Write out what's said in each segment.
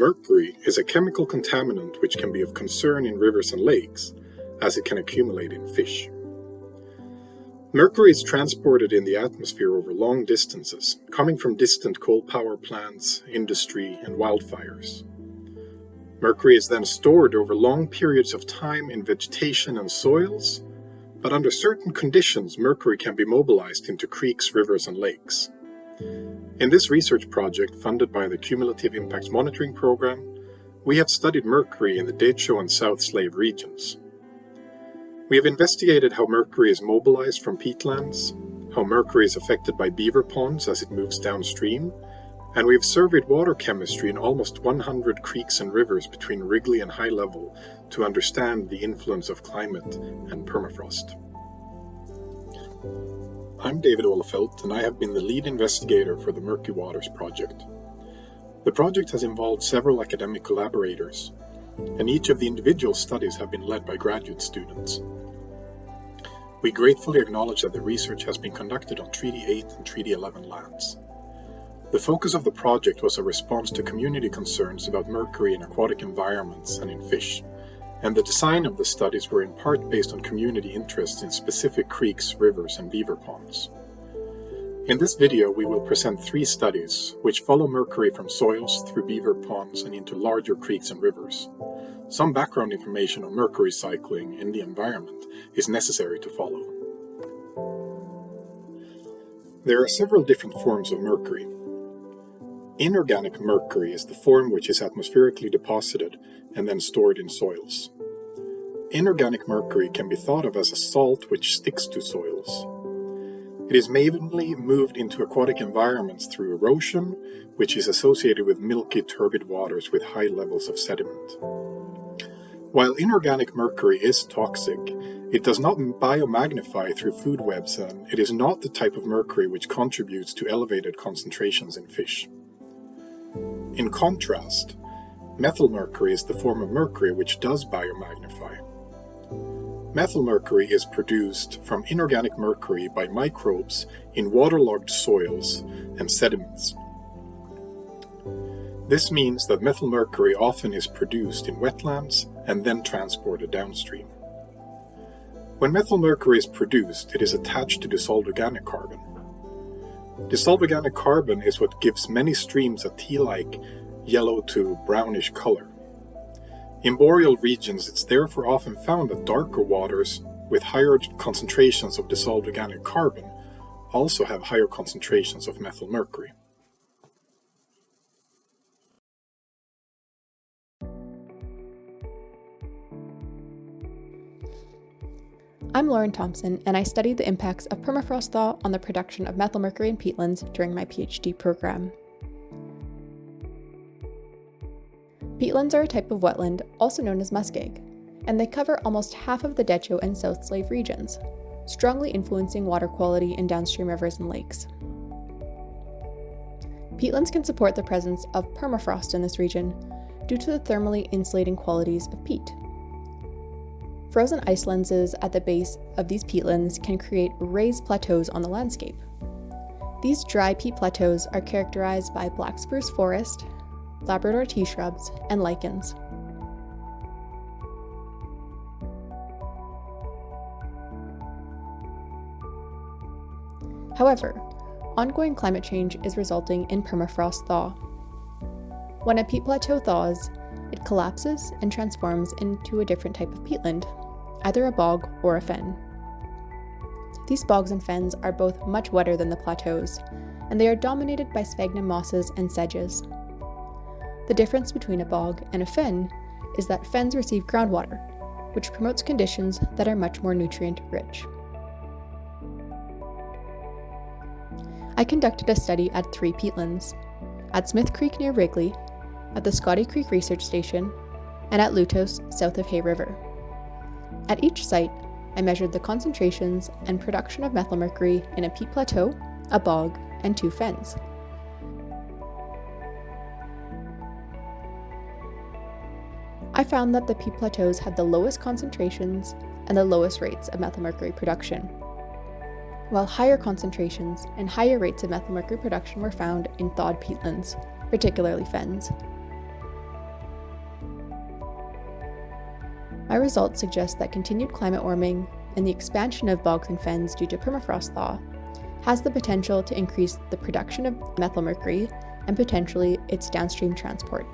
Mercury is a chemical contaminant which can be of concern in rivers and lakes, as it can accumulate in fish. Mercury is transported in the atmosphere over long distances, coming from distant coal power plants, industry, and wildfires. Mercury is then stored over long periods of time in vegetation and soils, but under certain conditions, mercury can be mobilized into creeks, rivers, and lakes. In this research project, funded by the Cumulative Impacts Monitoring Program, we have studied mercury in the Decho and South Slave regions. We have investigated how mercury is mobilized from peatlands, how mercury is affected by beaver ponds as it moves downstream, and we have surveyed water chemistry in almost 100 creeks and rivers between Wrigley and High Level to understand the influence of climate and permafrost. I'm David Olefelt, and I have been the lead investigator for the Murky Waters project. The project has involved several academic collaborators, and each of the individual studies have been led by graduate students. We gratefully acknowledge that the research has been conducted on Treaty 8 and Treaty 11 lands. The focus of the project was a response to community concerns about mercury in aquatic environments and in fish, and the design of the studies were in part based on community interests in specific creeks, rivers, and beaver ponds. In this video, we will present 3 studies which follow mercury from soils through beaver ponds and into larger creeks and rivers. Some background information on mercury cycling in the environment is necessary to follow. There are several different forms of mercury. Inorganic mercury is the form which is atmospherically deposited and then stored in soils. Inorganic mercury can be thought of as a salt which sticks to soils. It is mainly moved into aquatic environments through erosion, which is associated with milky, turbid waters with high levels of sediment. While inorganic mercury is toxic, it does not biomagnify through food webs, and it is not the type of mercury which contributes to elevated concentrations in fish. In contrast, methylmercury is the form of mercury which does biomagnify. Methylmercury is produced from inorganic mercury by microbes in waterlogged soils and sediments. This means that methylmercury often is produced in wetlands and then transported downstream. When methylmercury is produced, it is attached to dissolved organic carbon. Dissolved organic carbon is what gives many streams a tea-like yellow to brownish color. In boreal regions, it's therefore often found that darker waters with higher concentrations of dissolved organic carbon also have higher concentrations of methylmercury. I'm Lauren Thompson, and I studied the impacts of permafrost thaw on the production of methylmercury in peatlands during my PhD program. Peatlands are a type of wetland, also known as muskeg, and they cover almost half of the Decho and South Slave regions, strongly influencing water quality in downstream rivers and lakes. Peatlands can support the presence of permafrost in this region due to the thermally insulating qualities of peat. Frozen ice lenses at the base of these peatlands can create raised plateaus on the landscape. These dry peat plateaus are characterized by black spruce forest, Labrador tea shrubs, and lichens. However, ongoing climate change is resulting in permafrost thaw. When a peat plateau thaws, it collapses and transforms into a different type of peatland, either a bog or a fen. These bogs and fens are both much wetter than the plateaus, and they are dominated by sphagnum mosses and sedges. The difference between a bog and a fen is that fens receive groundwater, which promotes conditions that are much more nutrient-rich. I conducted a study at 3 peatlands, at Smith Creek near Wrigley, at the Scotty Creek Research Station, and at Lutos, south of Hay River. At each site, I measured the concentrations and production of methylmercury in a peat plateau, a bog, and 2 fens. I found that the peat plateaus had the lowest concentrations and the lowest rates of methylmercury production, while higher concentrations and higher rates of methylmercury production were found in thawed peatlands, particularly fens. My results suggest that continued climate warming and the expansion of bogs and fens due to permafrost thaw has the potential to increase the production of methylmercury and potentially its downstream transport.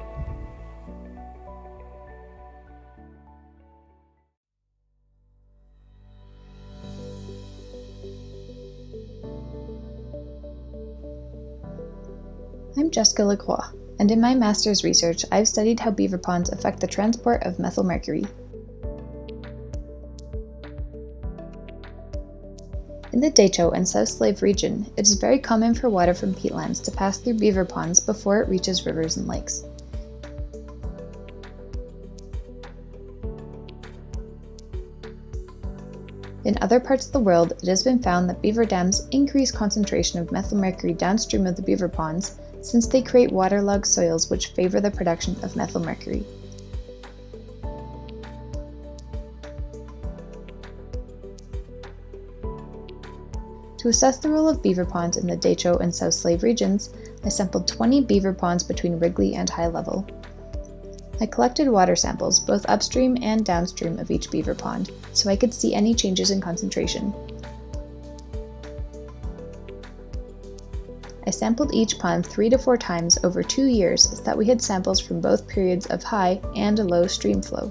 I'm Jessica Lacroix, and in my master's research, I've studied how beaver ponds affect the transport of methylmercury. In the Decho and South Slave region, it is very common for water from peatlands to pass through beaver ponds before it reaches rivers and lakes. In other parts of the world, it has been found that beaver dams increase concentration of methylmercury downstream of the beaver ponds since they create waterlogged soils which favor the production of methylmercury. To assess the role of beaver ponds in the Decho and South Slave regions, I sampled 20 beaver ponds between Wrigley and High Level. I collected water samples both upstream and downstream of each beaver pond, so I could see any changes in concentration. I sampled each pond 3 to 4 times over 2 years so that we had samples from both periods of high and low stream flow.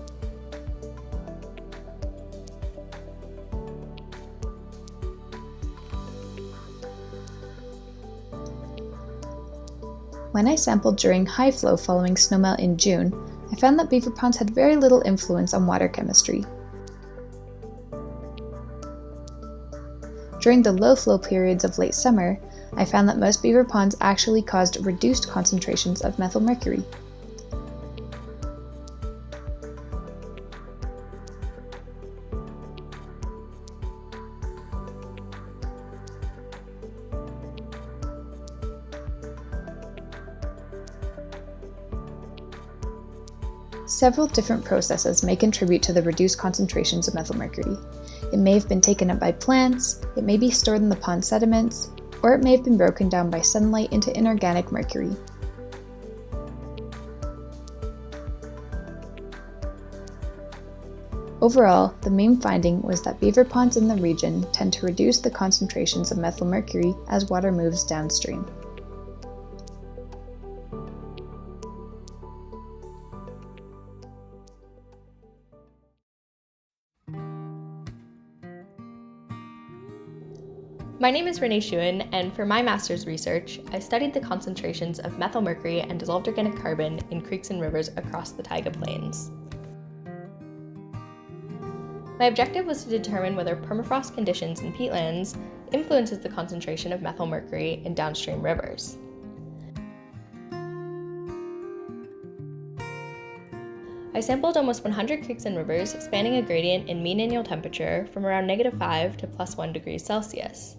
When I sampled during high flow following snowmelt in June, I found that beaver ponds had very little influence on water chemistry. During the low flow periods of late summer, I found that most beaver ponds actually caused reduced concentrations of methylmercury. Several different processes may contribute to the reduced concentrations of methylmercury. It may have been taken up by plants, it may be stored in the pond sediments, or it may have been broken down by sunlight into inorganic mercury. Overall, the main finding was that beaver ponds in the region tend to reduce the concentrations of methylmercury as water moves downstream. My name is Renee Schuin, and for my master's research, I studied the concentrations of methylmercury and dissolved organic carbon in creeks and rivers across the Taiga Plains. My objective was to determine whether permafrost conditions in peatlands influences the concentration of methylmercury in downstream rivers. I sampled almost 100 creeks and rivers spanning a gradient in mean annual temperature from around -5 to +1 degrees Celsius.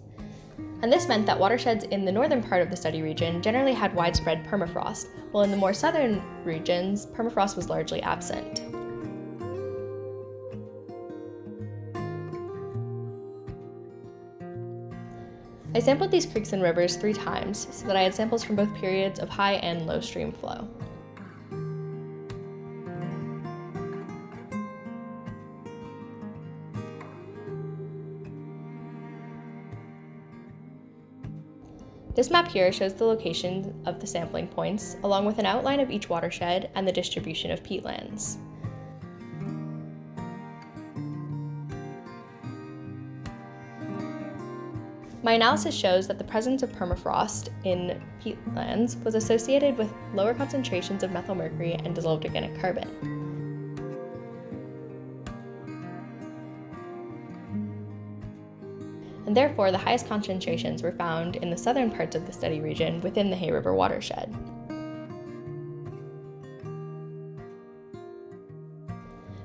And this meant that watersheds in the northern part of the study region generally had widespread permafrost, while in the more southern regions, permafrost was largely absent. I sampled these creeks and rivers 3 times so that I had samples from both periods of high and low stream flow. This map here shows the location of the sampling points, along with an outline of each watershed and the distribution of peatlands. My analysis shows that the presence of permafrost in peatlands was associated with lower concentrations of methylmercury and dissolved organic carbon. And therefore, the highest concentrations were found in the southern parts of the study region within the Hay River watershed.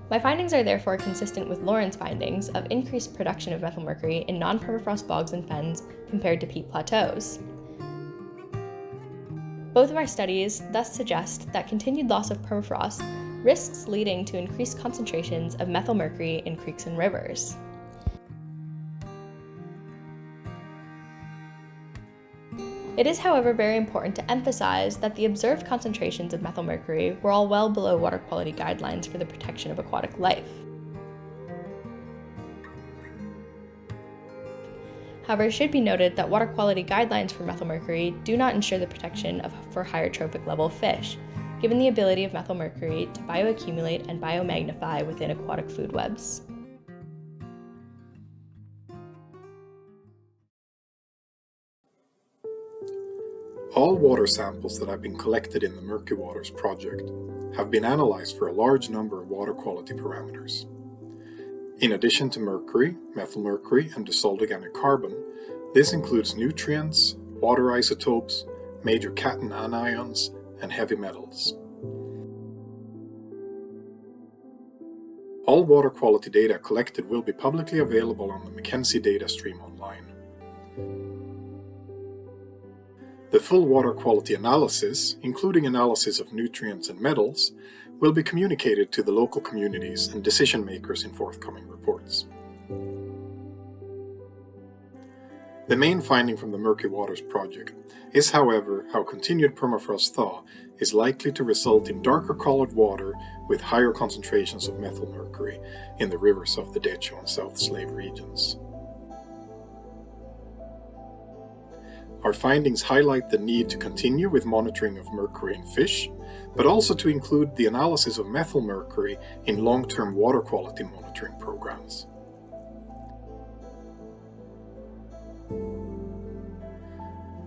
My findings are therefore consistent with Lauren's findings of increased production of methylmercury in non-permafrost bogs and fens compared to peat plateaus. Both of our studies thus suggest that continued loss of permafrost risks leading to increased concentrations of methylmercury in creeks and rivers. It is, however, very important to emphasize that the observed concentrations of methylmercury were all well below water quality guidelines for the protection of aquatic life. However, it should be noted that water quality guidelines for methylmercury do not ensure the protection for higher trophic level fish, given the ability of methylmercury to bioaccumulate and biomagnify within aquatic food webs. All water samples that have been collected in the Murky Waters project have been analyzed for a large number of water quality parameters. In addition to mercury, methylmercury, and dissolved organic carbon, this includes nutrients, water isotopes, major cation anions, and heavy metals. All water quality data collected will be publicly available on the Mackenzie data stream online. The full water quality analysis, including analysis of nutrients and metals, will be communicated to the local communities and decision makers in forthcoming reports. The main finding from the Murky Waters project is, however, how continued permafrost thaw is likely to result in darker colored water with higher concentrations of methylmercury in the rivers of the Decho and South Slave regions. Our findings highlight the need to continue with monitoring of mercury in fish, but also to include the analysis of methylmercury in long-term water quality monitoring programs.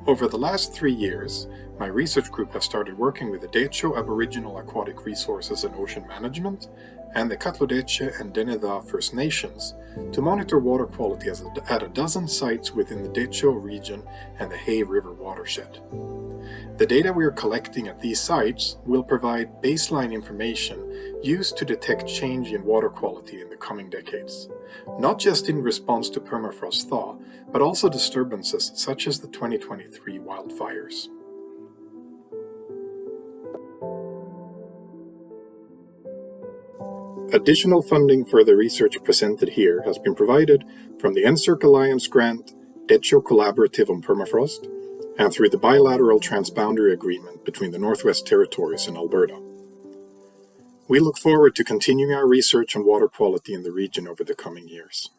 Over the last 3 years, my research group has started working with the Decho Aboriginal Aquatic Resources and Ocean Management and the Katlodeche and Deneda First Nations to monitor water quality at a dozen sites within the Decho region and the Hay River watershed. The data we are collecting at these sites will provide baseline information used to detect change in water quality in the coming decades, not just in response to permafrost thaw, but also disturbances such as the 2023 wildfires. Additional funding for the research presented here has been provided from the NSERC Alliance Grant, Decho Collaborative on Permafrost, and through the bilateral transboundary agreement between the Northwest Territories and Alberta. We look forward to continuing our research on water quality in the region over the coming years.